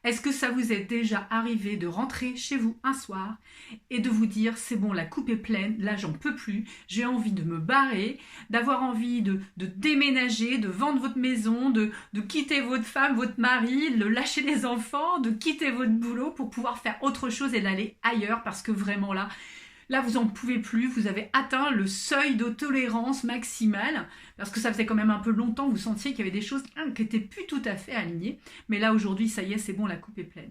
Est-ce que ça vous est déjà arrivé de rentrer chez vous un soir et de vous dire c'est bon, la coupe est pleine, là j'en peux plus, j'ai envie de me barrer, d'avoir envie de déménager, de vendre votre maison, de quitter votre femme, votre mari, de lâcher les enfants, de quitter votre boulot pour pouvoir faire autre chose et d'aller ailleurs parce que vraiment là, vous n'en pouvez plus, vous avez atteint le seuil de tolérance maximale, parce que ça faisait quand même un peu longtemps, vous sentiez qu'il y avait des choses qui n'étaient plus tout à fait alignées, mais là aujourd'hui, ça y est, c'est bon, la coupe est pleine.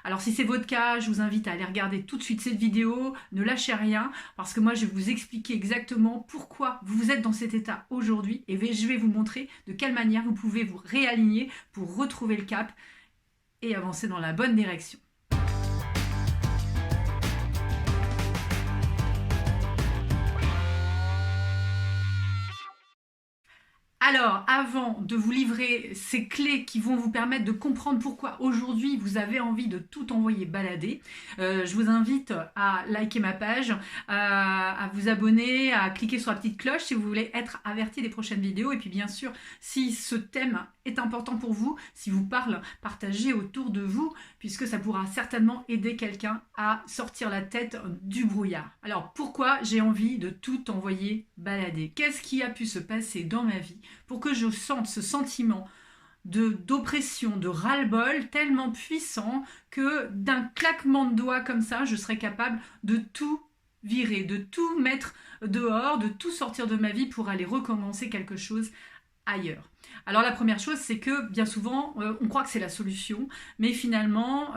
Alors si c'est votre cas, je vous invite à aller regarder tout de suite cette vidéo, ne lâchez rien, parce que moi je vais vous expliquer exactement pourquoi vous êtes dans cet état aujourd'hui, et je vais vous montrer de quelle manière vous pouvez vous réaligner pour retrouver le cap et avancer dans la bonne direction. Alors, avant de vous livrer ces clés qui vont vous permettre de comprendre pourquoi aujourd'hui vous avez envie de tout envoyer balader, je vous invite à liker ma page, à vous abonner, à cliquer sur la petite cloche si vous voulez être averti des prochaines vidéos. Et puis bien sûr, si ce thème est important pour vous, si vous parle, partagez autour de vous, puisque ça pourra certainement aider quelqu'un à sortir la tête du brouillard. Alors, pourquoi j'ai envie de tout envoyer balader? Qu'est-ce qui a pu se passer dans ma vie pour que je sente ce sentiment d'oppression, de ras-le-bol tellement puissant que d'un claquement de doigts comme ça, je serais capable de tout virer, de tout mettre dehors, de tout sortir de ma vie pour aller recommencer quelque chose ailleurs. Alors la première chose, c'est que bien souvent, on croit que c'est la solution, mais finalement,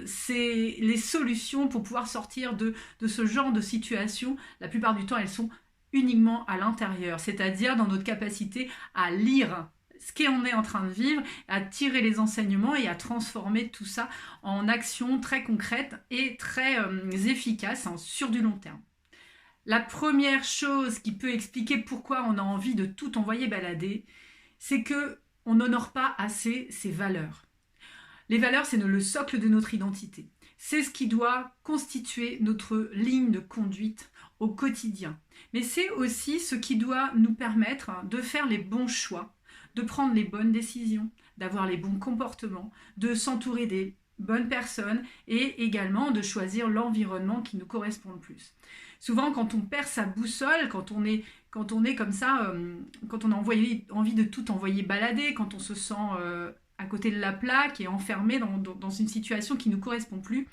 c'est les solutions pour pouvoir sortir de ce genre de situation. La plupart du temps, elles sont uniquement à l'intérieur, c'est-à-dire dans notre capacité à lire ce qu'on est en train de vivre, à tirer les enseignements et à transformer tout ça en actions très concrètes et très efficaces sur du long terme. La première chose qui peut expliquer pourquoi on a envie de tout envoyer balader, c'est qu'on n'honore pas assez ses valeurs. Les valeurs, c'est le socle de notre identité. C'est ce qui doit constituer notre ligne de conduite au quotidien. Mais c'est aussi ce qui doit nous permettre de faire les bons choix, de prendre les bonnes décisions, d'avoir les bons comportements, de s'entourer des bonnes personnes et également de choisir l'environnement qui nous correspond le plus. Souvent, quand on perd sa boussole, quand on est comme ça, quand on a envie de tout envoyer balader, quand on se sent à côté de la plaque et enfermé dans une situation qui ne nous correspond plus,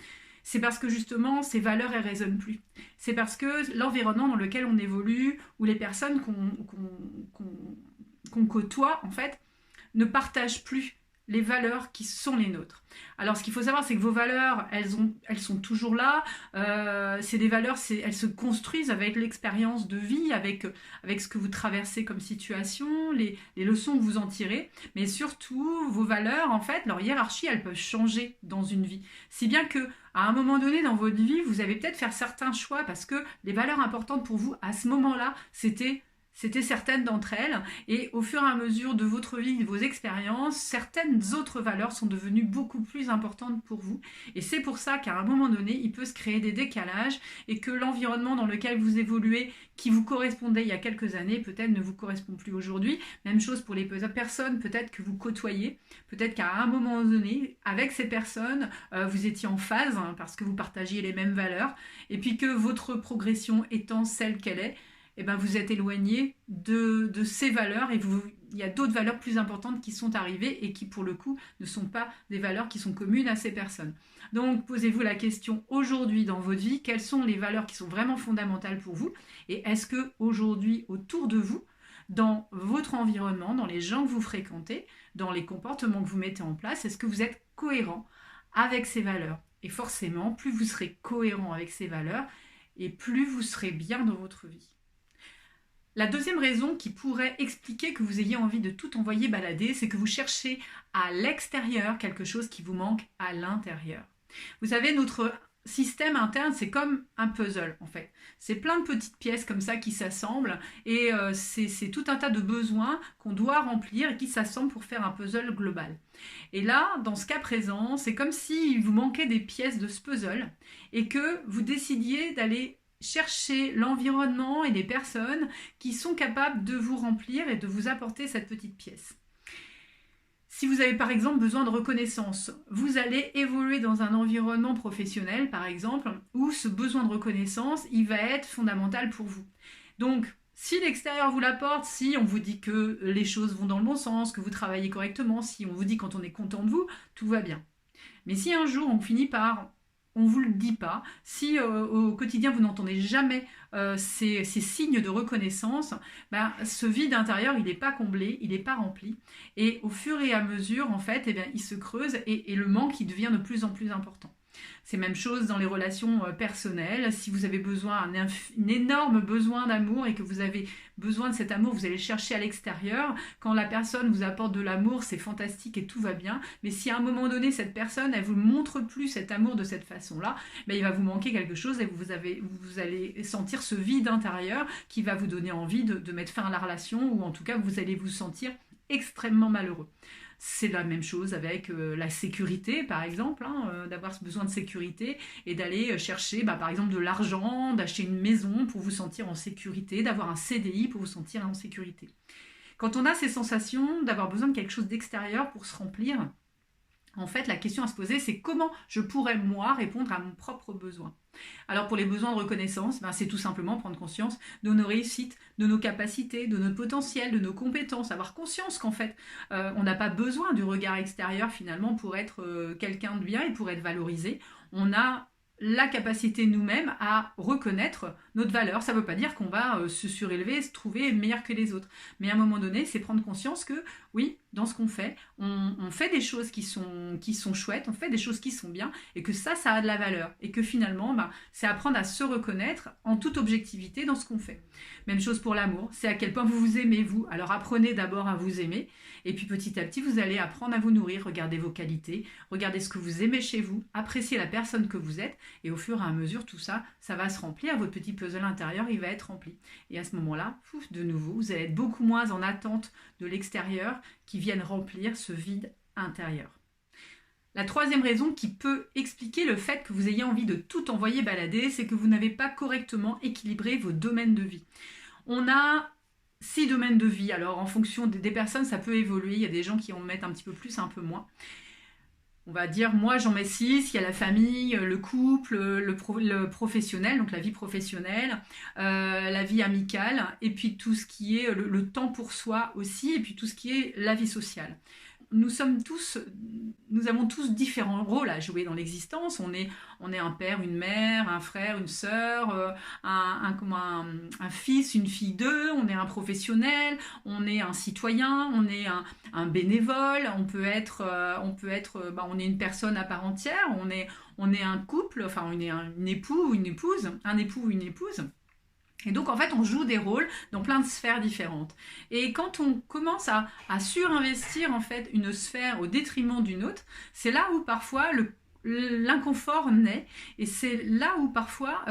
c'est parce que justement ces valeurs elles résonnent plus. C'est parce que l'environnement dans lequel on évolue ou les personnes qu'on côtoie en fait ne partagent plus les valeurs qui sont les nôtres. Alors ce qu'il faut savoir, c'est que vos valeurs, elles sont toujours là. C'est des valeurs, elles se construisent avec l'expérience de vie, avec ce que vous traversez comme situation, les leçons que vous en tirez. Mais surtout, vos valeurs, en fait, leur hiérarchie, elles peuvent changer dans une vie. Si bien que à un moment donné dans votre vie, vous avez peut-être faire certains choix parce que les valeurs importantes pour vous, à ce moment-là, c'était certaines d'entre elles, et au fur et à mesure de votre vie, de vos expériences, certaines autres valeurs sont devenues beaucoup plus importantes pour vous, et c'est pour ça qu'à un moment donné, il peut se créer des décalages, et que l'environnement dans lequel vous évoluez, qui vous correspondait il y a quelques années, peut-être ne vous correspond plus aujourd'hui. Même chose pour les personnes peut-être que vous côtoyez, peut-être qu'à un moment donné, avec ces personnes, vous étiez en phase, parce que vous partagiez les mêmes valeurs, et puis que votre progression étant celle qu'elle est, eh ben vous êtes éloigné de ces valeurs et il y a d'autres valeurs plus importantes qui sont arrivées et qui pour le coup ne sont pas des valeurs qui sont communes à ces personnes. Donc posez-vous la question aujourd'hui dans votre vie, quelles sont les valeurs qui sont vraiment fondamentales pour vous et est-ce que aujourd'hui autour de vous, dans votre environnement, dans les gens que vous fréquentez, dans les comportements que vous mettez en place, est-ce que vous êtes cohérent avec ces valeurs? Et forcément, plus vous serez cohérent avec ces valeurs et plus vous serez bien dans votre vie. La deuxième raison qui pourrait expliquer que vous ayez envie de tout envoyer balader, c'est que vous cherchez à l'extérieur quelque chose qui vous manque à l'intérieur. Vous savez, notre système interne, c'est comme un puzzle en fait. C'est plein de petites pièces comme ça qui s'assemblent et c'est tout un tas de besoins qu'on doit remplir et qui s'assemblent pour faire un puzzle global. Et là, dans ce cas présent, c'est comme s'il vous manquait des pièces de ce puzzle et que vous décidiez d'aller chercher l'environnement et des personnes qui sont capables de vous remplir et de vous apporter cette petite pièce. Si vous avez par exemple besoin de reconnaissance, vous allez évoluer dans un environnement professionnel par exemple, où ce besoin de reconnaissance, il va être fondamental pour vous. Donc, si l'extérieur vous l'apporte, si on vous dit que les choses vont dans le bon sens, que vous travaillez correctement, si on vous dit quand on est content de vous, tout va bien. Mais si un jour on finit par, on ne vous le dit pas, si au quotidien vous n'entendez jamais ces signes de reconnaissance, ben, ce vide intérieur il n'est pas comblé, il n'est pas rempli. Et au fur et à mesure, en fait, eh bien, il se creuse et le manque il devient de plus en plus important. C'est la même chose dans les relations personnelles. Si vous avez besoin, un énorme besoin d'amour et que vous avez besoin de cet amour, vous allez chercher à l'extérieur. Quand la personne vous apporte de l'amour, c'est fantastique et tout va bien. Mais si à un moment donné, cette personne, elle vous montre plus cet amour de cette façon-là, ben, il va vous manquer quelque chose et vous allez sentir ce vide intérieur qui va vous donner envie de mettre fin à la relation ou en tout cas, vous allez vous sentir extrêmement malheureux. C'est la même chose avec la sécurité, par exemple, d'avoir ce besoin de sécurité et d'aller chercher, par exemple, de l'argent, d'acheter une maison pour vous sentir en sécurité, d'avoir un CDI pour vous sentir en sécurité. Quand on a ces sensations d'avoir besoin de quelque chose d'extérieur pour se remplir, en fait, la question à se poser, c'est comment je pourrais, moi, répondre à mon propre besoin. Alors pour les besoins de reconnaissance, c'est tout simplement prendre conscience de nos réussites, de nos capacités, de notre potentiel, de nos compétences, avoir conscience qu'en fait, on n'a pas besoin du regard extérieur finalement pour être quelqu'un de bien et pour être valorisé. On a la capacité nous-mêmes à reconnaître notre valeur. Ça ne veut pas dire qu'on va se surélever, se trouver meilleur que les autres. Mais à un moment donné, c'est prendre conscience que, oui, dans ce qu'on fait, on fait des choses qui sont chouettes, on fait des choses qui sont bien, et que ça a de la valeur. Et que finalement, c'est apprendre à se reconnaître en toute objectivité dans ce qu'on fait. Même chose pour l'amour, c'est à quel point vous vous aimez, vous. Alors apprenez d'abord à vous aimer, et puis petit à petit, vous allez apprendre à vous nourrir, regardez vos qualités, regardez ce que vous aimez chez vous, appréciez la personne que vous êtes, et au fur et à mesure, tout ça, ça va se remplir, votre petit puzzle intérieur, il va être rempli. Et à ce moment-là, de nouveau, vous allez être beaucoup moins en attente de l'extérieur qui vienne remplir ce vide intérieur. La troisième raison qui peut expliquer le fait que vous ayez envie de tout envoyer balader, c'est que vous n'avez pas correctement équilibré vos domaines de vie. On a 6 domaines de vie, alors en fonction des personnes, ça peut évoluer, il y a des gens qui en mettent un petit peu plus, un peu moins. On va dire, moi j'en mets 6, il y a la famille, le couple, le professionnel, donc la vie professionnelle, la vie amicale, et puis tout ce qui est le temps pour soi aussi, et puis tout ce qui est la vie sociale. Nous avons tous différents rôles à jouer dans l'existence. On est un père, une mère, un frère, une sœur, un fils, une fille d'eux. On est un professionnel, on est un citoyen, on est un bénévole. On est une personne à part entière. On est un couple, enfin on est un époux ou une épouse, un époux ou une épouse. Et donc, en fait, on joue des rôles dans plein de sphères différentes. Et quand on commence à surinvestir, en fait, une sphère au détriment d'une autre, c'est là où, parfois, l'inconfort naît. Et c'est là où, parfois,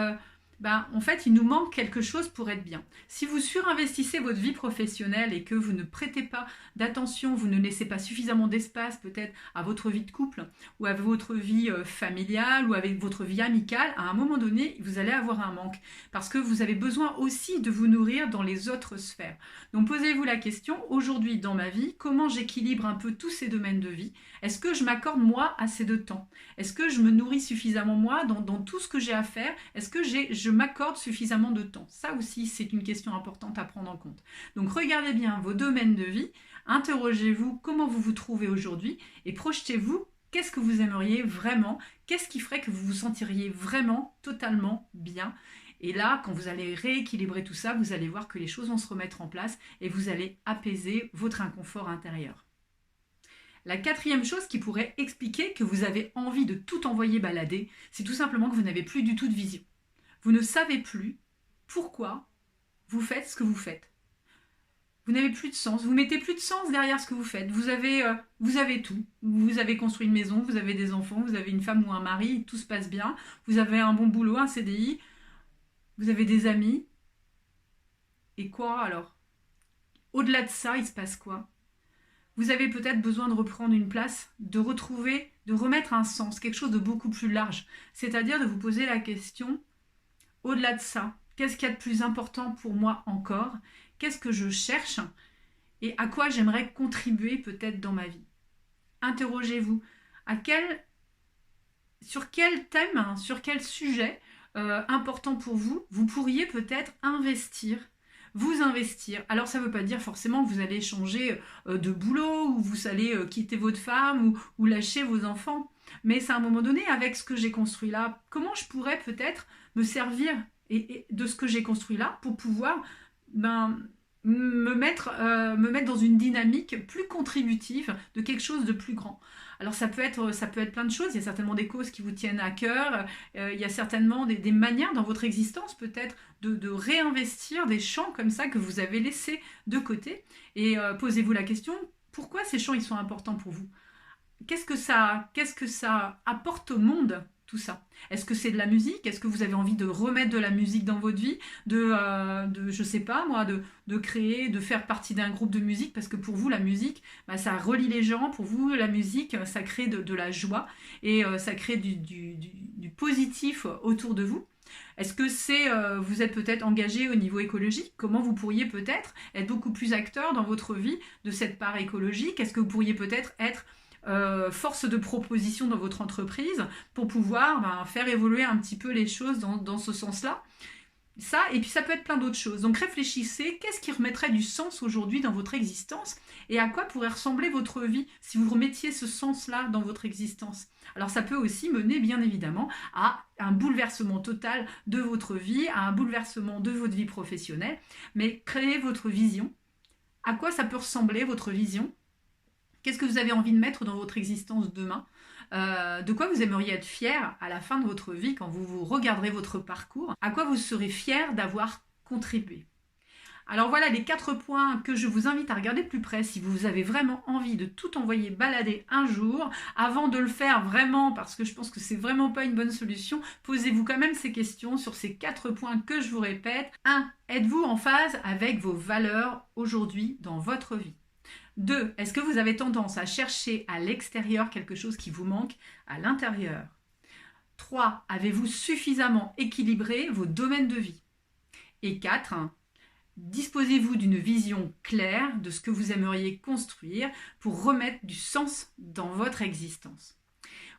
en fait, il nous manque quelque chose pour être bien. Si vous surinvestissez votre vie professionnelle et que vous ne prêtez pas d'attention, vous ne laissez pas suffisamment d'espace peut-être à votre vie de couple ou à votre vie familiale ou avec votre vie amicale, à un moment donné, vous allez avoir un manque parce que vous avez besoin aussi de vous nourrir dans les autres sphères. Donc posez-vous la question, aujourd'hui dans ma vie, comment j'équilibre un peu tous ces domaines de vie? Est-ce que je m'accorde moi assez de temps? Est-ce que je me nourris suffisamment moi dans tout ce que j'ai à faire? Est-ce que je m'accorde suffisamment de temps? Ça aussi, c'est une question importante à prendre en compte. Donc regardez bien vos domaines de vie, interrogez-vous comment vous vous trouvez aujourd'hui et projetez-vous qu'est-ce que vous aimeriez vraiment, qu'est-ce qui ferait que vous vous sentiriez vraiment totalement bien. Et là, quand vous allez rééquilibrer tout ça, vous allez voir que les choses vont se remettre en place et vous allez apaiser votre inconfort intérieur. La quatrième chose qui pourrait expliquer que vous avez envie de tout envoyer balader, c'est tout simplement que vous n'avez plus du tout de vision. Vous ne savez plus pourquoi vous faites ce que vous faites. Vous n'avez plus de sens, vous mettez plus de sens derrière ce que vous faites. Vous avez tout. Vous avez construit une maison, vous avez des enfants, vous avez une femme ou un mari, tout se passe bien. Vous avez un bon boulot, un CDI, vous avez des amis. Et quoi alors? Au-delà de ça, il se passe quoi? Vous avez peut-être besoin de reprendre une place, de retrouver, de remettre un sens, quelque chose de beaucoup plus large. C'est-à-dire de vous poser la question, au-delà de ça, qu'est-ce qu'il y a de plus important pour moi encore? Qu'est-ce que je cherche? Et à quoi j'aimerais contribuer peut-être dans ma vie? interrogez-vous. Sur quel thème, hein, sur quel sujet important pour vous, vous pourriez peut-être vous investir. Alors ça ne veut pas dire forcément que vous allez changer de boulot ou vous allez quitter votre femme ou lâcher vos enfants. Mais c'est à un moment donné, avec ce que j'ai construit là, comment je pourrais peut-être me servir de ce que j'ai construit là pour pouvoir me mettre dans une dynamique plus contributive de quelque chose de plus grand. Alors ça peut être plein de choses, il y a certainement des causes qui vous tiennent à cœur, il y a certainement des manières dans votre existence peut-être de réinvestir des champs comme ça que vous avez laissés de côté. Et posez-vous la question, pourquoi ces champs ils sont importants pour vous? Qu'est-ce que ça apporte au monde, tout ça? Est-ce que c'est de la musique? Est-ce que vous avez envie de remettre de la musique dans votre vie? Je sais pas moi, de créer, de faire partie d'un groupe de musique? Parce que pour vous, la musique, ça relie les gens. Pour vous, la musique, ça crée de la joie et ça crée du positif autour de vous. Est-ce que vous êtes peut-être engagé au niveau écologique? Comment vous pourriez peut-être être beaucoup plus acteur dans votre vie de cette part écologique? Est-ce que vous pourriez peut-être être force de proposition dans votre entreprise pour pouvoir faire évoluer un petit peu les choses dans ce sens-là? Ça, et puis ça peut être plein d'autres choses. Donc réfléchissez, qu'est-ce qui remettrait du sens aujourd'hui dans votre existence et à quoi pourrait ressembler votre vie si vous remettiez ce sens-là dans votre existence? Alors ça peut aussi mener bien évidemment à un bouleversement total de votre vie, à un bouleversement de votre vie professionnelle, mais créez votre vision. À quoi ça peut ressembler votre vision? Qu'est-ce que vous avez envie de mettre dans votre existence demain? De quoi vous aimeriez être fier à la fin de votre vie quand vous regarderez votre parcours? À quoi vous serez fier d'avoir contribué? Alors voilà les 4 points que je vous invite à regarder de plus près si vous avez vraiment envie de tout envoyer balader un jour. Avant de le faire vraiment, parce que je pense que c'est vraiment pas une bonne solution, posez-vous quand même ces questions sur ces 4 points que je vous répète. 1. Êtes-vous en phase avec vos valeurs aujourd'hui dans votre vie? 2. Est-ce que vous avez tendance à chercher à l'extérieur quelque chose qui vous manque à l'intérieur? 3. Avez-vous suffisamment équilibré vos domaines de vie? Et 4. Disposez-vous d'une vision claire de ce que vous aimeriez construire pour remettre du sens dans votre existence?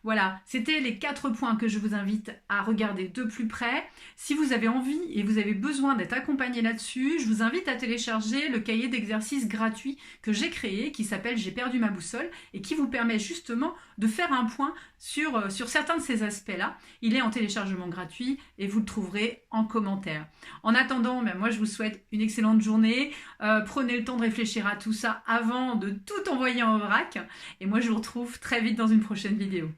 Voilà, c'était les 4 points que je vous invite à regarder de plus près. Si vous avez envie et vous avez besoin d'être accompagné là-dessus, je vous invite à télécharger le cahier d'exercices gratuit que j'ai créé, qui s'appelle J'ai perdu ma boussole, et qui vous permet justement de faire un point sur certains de ces aspects-là. Il est en téléchargement gratuit et vous le trouverez en commentaire. En attendant, moi je vous souhaite une excellente journée. Prenez le temps de réfléchir à tout ça avant de tout envoyer en vrac. Et moi je vous retrouve très vite dans une prochaine vidéo.